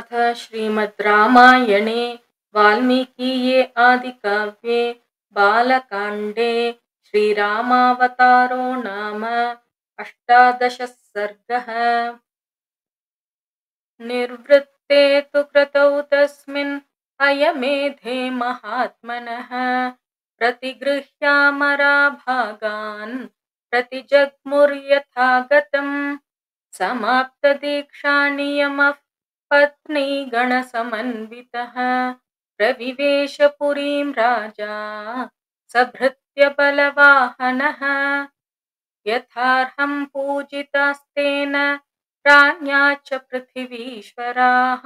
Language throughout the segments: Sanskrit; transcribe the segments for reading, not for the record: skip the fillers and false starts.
अथ श्रीमद् रामायणे वाल्मीकीये आदिकाव्ये बालकाण्डे श्रीरामावतारो नाम 18 सर्गः। निर्वृत्ते तु कृतौ तस्मिन् अयमेधे महात्मनः प्रतिगृह्यामराभागान् प्रतिजग्मुर्यथागतम् समाप्तदीक्षानियमः पत्नीगणसमन्वितः प्रविवेश पुरीं राजा सभृत्य बलवाहनः यथार्हं पूजितास्तेन राज्ञा च पृथिवीश्वराः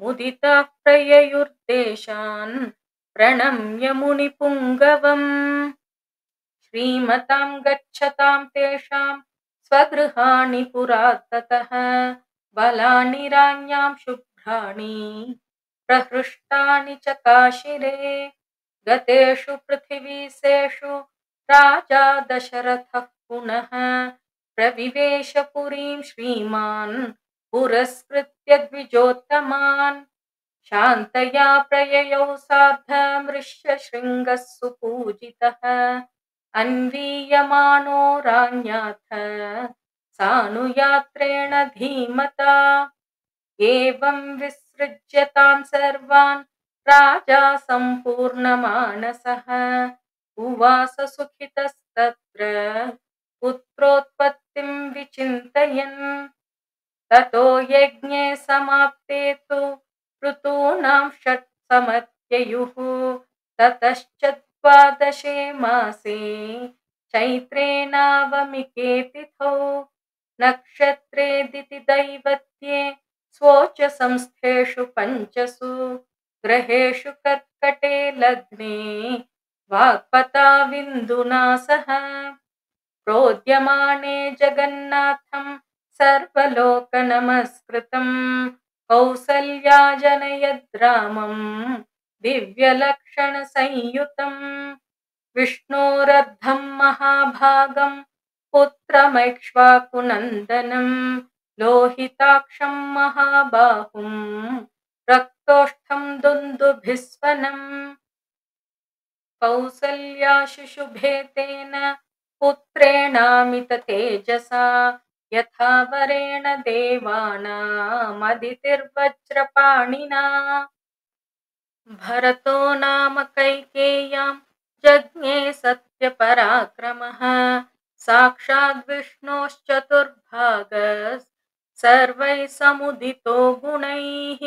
मुदिताः प्रययुर्देशान् प्रणम्य मुनिपुङ्गवम् श्रीमतां गच्छतां तेषां स्वगृहाणि पुराततः बलानि राज्ञां शुभ्राणि प्रहृष्टानि च काशिरे गतेषु पृथिवीसेषु राजा दशरथः पुनः प्रविवेश पुरीं श्रीमान् पुरस्कृत्य द्विजोत्तमान् शान्तया प्रययौ सार्धमृष्यशृङ्गः सुपूजितः अन्वीयमानो राज्ञाथ सानुयात्रेण धीमता एवं विसृज्य तान् सर्वान् राजा सम्पूर्णमानसः उवास सुखितस्तत्र पुत्रोत्पत्तिं विचिन्तयन् ततो यज्ञे समाप्ते तु ऋतूनां षट्समत्ययुः ततश्च 12 मासे चैत्रे नावमिके तिथौ नक्षत्रे दितिदैवत्ये स्वोच संस्थेषु 5सु ग्रहेषु कर्कटे लग्ने वाग्भटाविन्दुना सह प्रोद्यमाने जगन्नाथं सर्वलोकनमस्कृतं कौसल्या जनयद् रामं दिव्यलक्षणसंयुतं विष्णोरर्धं महाभागं पुत्रमैक्ष्वाकुनन्दनं लोहिताक्षं महाबाहुं रक्तोष्ठं दुन्दुभिस्वनं कौसल्या शुशुभे तेन पुत्रेणामित तेजसा यथा वरेण देवानामदितिर्वज्रपाणिना भरतो नाम कैकेय्यां जज्ञे सत्यपराक्रमः साक्षाद् विष्णोश्चतुर्भागः सर्वैः समुदितो गुणैः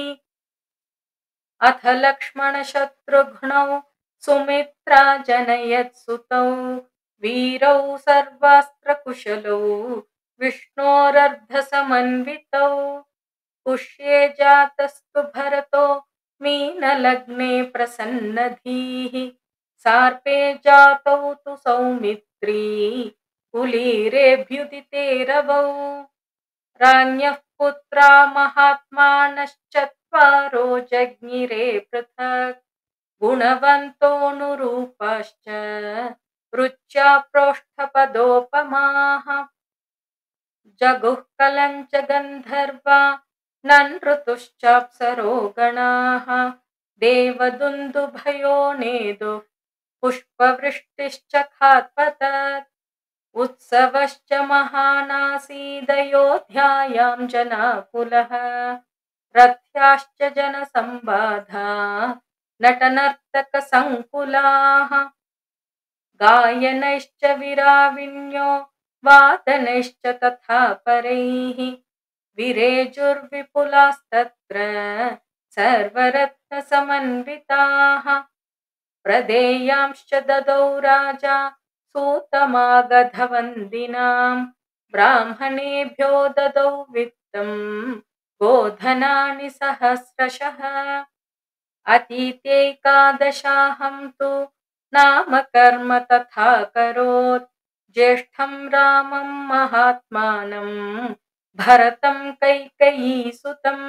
अथ लक्ष्मणशत्रुघ्नौ सुमित्रा जनयत्सुतौ वीरौ सर्वास्त्रकुशलौ विष्णोरर्धसमन्वितौ पुष्ये जातस्तु भरतो मीनलग्ने प्रसन्नधीः सार्पे जातौ तु सौमित्री कुलीरेऽभ्युदिते रवौ राज्ञः पुत्रा महात्मानश्चत्वारो जज्ञिरे पृथक् गुणवन्तोऽनुरूपाश्च रुच्या प्रोष्ठपदोपमाः जगुः कलञ्च गन्धर्वा ननृतुश्चाप्सरो गणाः देवदुन्दुभयो नेदुः पुष्पवृष्टिश्च खात्पतत् उत्सवश्च महानासीदयोध्यायां जनाकुलः रथ्याश्च जनसम्बाधा नटनर्तकसङ्कुलाः गायनैश्च विराविण्यो वादनैश्च तथा परैः विरेजुर्विपुलास्तत्र सर्वरत्नसमन्विताः प्रदेयांश्च ददौ राजा सूतमागधवन्दिनां ब्राह्मणेभ्यो ददौ वित्तं गोधनानि सहस्रशः अतीत्यैकादशाहं तु नामकर्म तथा करोत् ज्येष्ठं रामं महात्मानं भरतं कैकेयीसुतं